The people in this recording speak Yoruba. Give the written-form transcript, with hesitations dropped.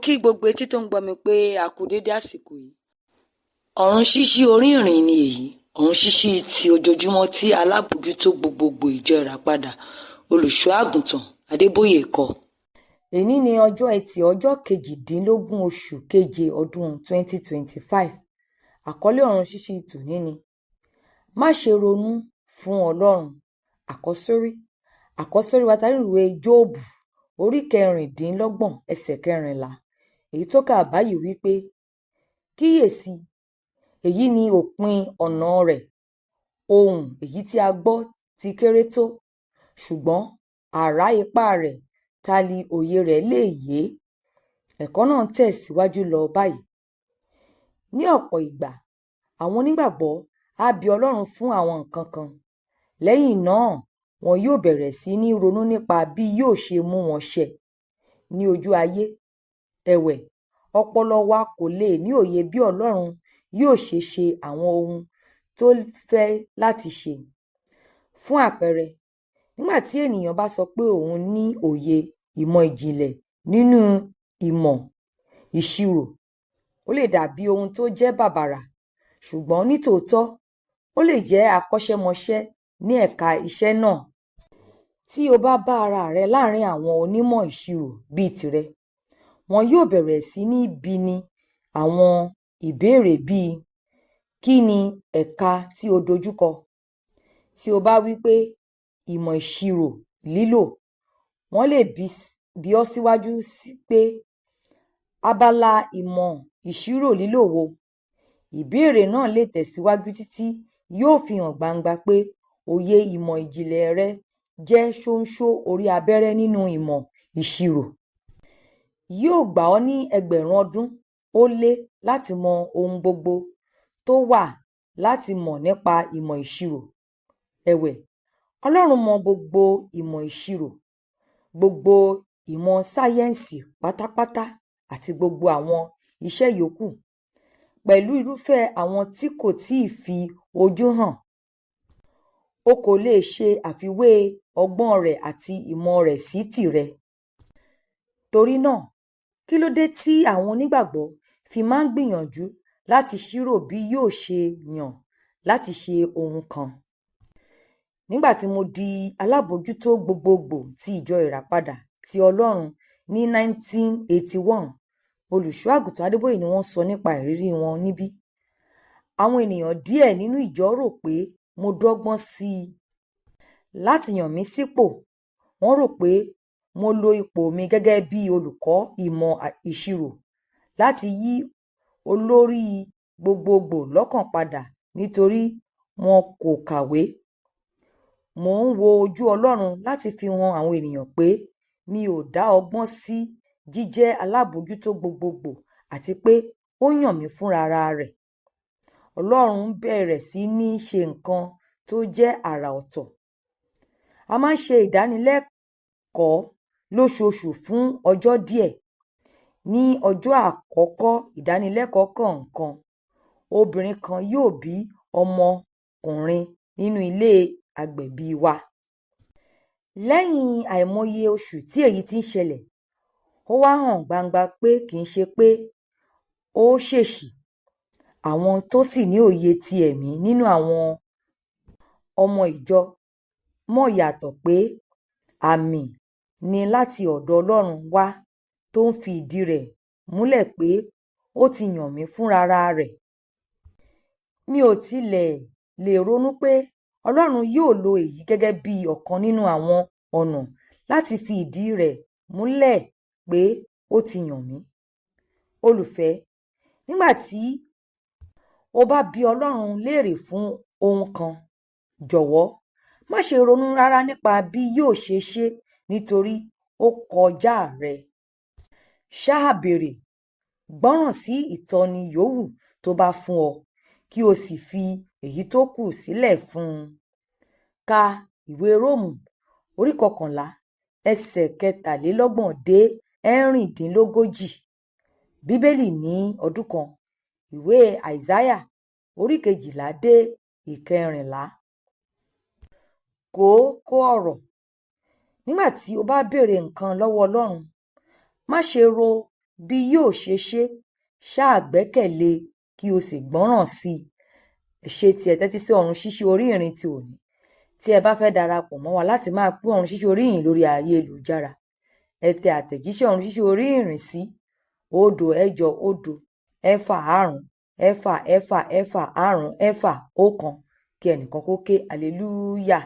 kí gbogbo etí tó ń gbọ́ mi pé a kú dédé àsìkò yìí. Ọ̀run ṣíṣí orí ìrìn ni èyí, ọ̀run ṣíṣí ti ojoojúmọ́ tí alábòójútó gbogbogbò ìjọ Ìràpadà olùṣọ́ àgùntàn Adébóyè kọ. Èní ni ọjọ́ Ẹtì ọjọ́ kejìdínlógún oṣù keje ọdún 2025. Àkọlé ọ̀run ṣíṣí tòní ni má ṣe ronú fún Ọlọ́run. Àkọ́sórí wa tàbí ìwé Jóòbù orí 26 ẹsẹ̀ 14, èyí tó kà báyìí wípé kíyèsí, èyí ni òpin ọ̀nà rẹ̀, ohun èyí tí a gbọ́ ti kéré tó, ṣùgbọ́n àrá ipá rẹ̀ ta li òye rẹ̀ lè yé. Ẹ̀kọ́ náà tẹ̀síwájú lọ báyìí. Ní ọ̀pọ̀ ìgbà, àwọn onígbàgbọ́ á bi Ọlọ́run fún àwọn nǹkan kan. Lẹ́yìn náà, wọn yóò bẹ̀rẹ̀ sí ní ronú nípa bí yóò ṣe mú wọn ṣẹ. Ní ojú ayé, ẹ̀wẹ̀, ọpọlọ wa kò lè ní òye bí Ọlọ́run yóò ṣe àwọn ohun tó fẹ́ láti ṣe. Fún àpẹẹrẹ, nígbà tí ènìyàn bá sọ pé òun ní òye ìmọ̀ ìjìnlẹ̀ nínú ìmọ̀ ìṣirò, ó lè dàbí ohun tó jẹ́ bàbàrà, ṣùgbọ́n nítòótọ́ ó lè jẹ́ akọ́ṣẹ́mọṣẹ́ ní ẹ̀ka iṣẹ́ náà. Tí o bá bá ara rẹ láàrin àwọn onímọ̀ ìṣirò bíi tirẹ̀, wọn yóò bẹ̀rẹ̀ sí ní bi ni àwọn ìbéèrè bíi kí ni ẹ̀ka tí o dojúkọ? Tí o bá wí pé ìmọ̀ ìṣirò lílò, wọ́n lè bi ọ́ síwájú sí pé abala ìmọ̀ ìṣirò lílò wo? Ìbéèrè náà lè tẹ̀síwájú títí yóò fi hàn gbangba pé òye ìmọ̀ ìjìnlẹ̀ rẹ jẹ́ ṣóńṣó orí abẹ́rẹ́ nínú ìmọ̀ ìṣirò. Yóò gbà ọ́ ní ẹgbẹ̀rún ọdún ó lé láti mọ ohun gbogbo tó wà láti mọ̀ nípa ìmọ̀ ìṣirò. Ẹ̀wẹ̀, Ọlọ́run mọ gbogbo ìmọ̀ ìṣirò, gbogbo ìmọ̀ sáyẹ́ǹsì pátápátá àti gbogbo àwọn iṣẹ́ yòókù, pẹ̀lú irúfẹ́ àwọn tí kò tíì fi ojú hàn. O kò lè ṣe àfiwé ọgbọ́n rẹ̀ àti ìmọ̀ rẹ̀ sí tìrẹ. Torí náà, kí ló dé tí àwọn onígbàgbọ́ fi máa ń gbìyànjú láti ṣírò bí yóò ṣe yàn láti ṣe ohun kan? Nígbà tí mo di alábòójútó gbogbogbò ti ìjọ Ìràpadà ti Ọlọ́run ní 1981, olùṣọ́ àgùntàn Adébóyè ni wọ́n sọ nípa ìrírí wọn níbí. Àwọn ènìyàn díẹ̀ nínú ìjọ rò pé mo dọ́gbọ́n sí i láti yàn mí sípò. Wọ́n rò pé mo lo ipò mi gẹ́gẹ́ bí olùkọ́ ìmọ̀ ìṣirò láti yí olórí gbogbogbò lọ́kàn padà nítorí wọn kò kàwé. Mò ń wo ojú Ọlọ́run láti fi hàn àwọn ènìyàn pé mi ò dá ọgbọ́n sí jíjẹ́ alábòójútó gbogbogbò àti pé ó yàn mí fúnra rẹ̀. Ọlọ́run bẹ̀rẹ̀ sí ní ṣe nǹkan tó jẹ́ àrà ọ̀tọ̀. A máa ń ṣe ìdánilẹ́kọ̀ọ́ lóṣooṣù fún ọjọ́ díẹ̀. Ní ọjọ́ àkọ́kọ́ ìdánilẹ́kọ̀ọ́ kọ̀ọ̀kan, obìnrin kan yóò bí ọmọkùnrin nínú ilé agbẹ̀bí wa. Lẹ́yìn àìmọye oṣù tí èyí ti ń ṣẹlẹ̀, ó wá hàn gbangba pé kì í ṣe pé ó ṣèṣì. Àwọn tó sì ní òye ti ẹ̀mí nínú àwọn ọmọ ìjọ mọ̀ yàtọ̀ pé àmì ni láti ọ̀dọ̀ Ọlọ́run wá tó ń fi ìdí rẹ̀ múlẹ̀ pé ó ti yàn mí fúnra rẹ̀. Mi ò tilẹ̀ lè ronú pé Ọlọ́run yóò lo èyí gẹ́gẹ́ bí ọ̀kan nínú àwọn ọ̀nà láti fi ìdí rẹ̀ múlẹ̀ pé ó ti yàn mí. Olùfẹ́, nígbà tí o bá bi Ọlọ́run léèrè fún ohun kan, jọ̀wọ́ má ṣe ronú rárá nípa bí yóò ṣe nítorí ó kọjá rẹ. Ṣáà béèrè, gbọ́ràn sí ìtọ́ni yòówù tó bá fún ọ, kí o sì fi èyí tó kù sílẹ̀ fún un. Ka ìwé Róòmù orí 11 ẹsẹ̀ 23 dé 34. Bíbélì ní ọdún kan, ìwé Àìsáyà orí 12 dé 14. Kókó ọ̀rọ̀: nígbà tí o bá béèrè nǹkan lọ́wọ́ Ọlọ́run, má ṣe ro bí yóò ṣe ṣe ṣáà gbẹ́kẹ̀lé kí o sì gbọ́ràn sí i. ẹ ṣé tí ẹ tẹ́tí sí Ọ̀run Ṣíṣí Orí Ìrìn ti òní. tí ẹ bá fẹ́ darapọ̀ mọ́ wa láti máa pín Ọ̀run Ṣíṣí Orí Ìrìn lórí ayélujára, ẹ tẹ àtẹ̀jíṣẹ́ Ọ̀run Ṣíṣí Orí Ìrìn sí 08045454551 kí ẹnìkan kó ké hallelujah.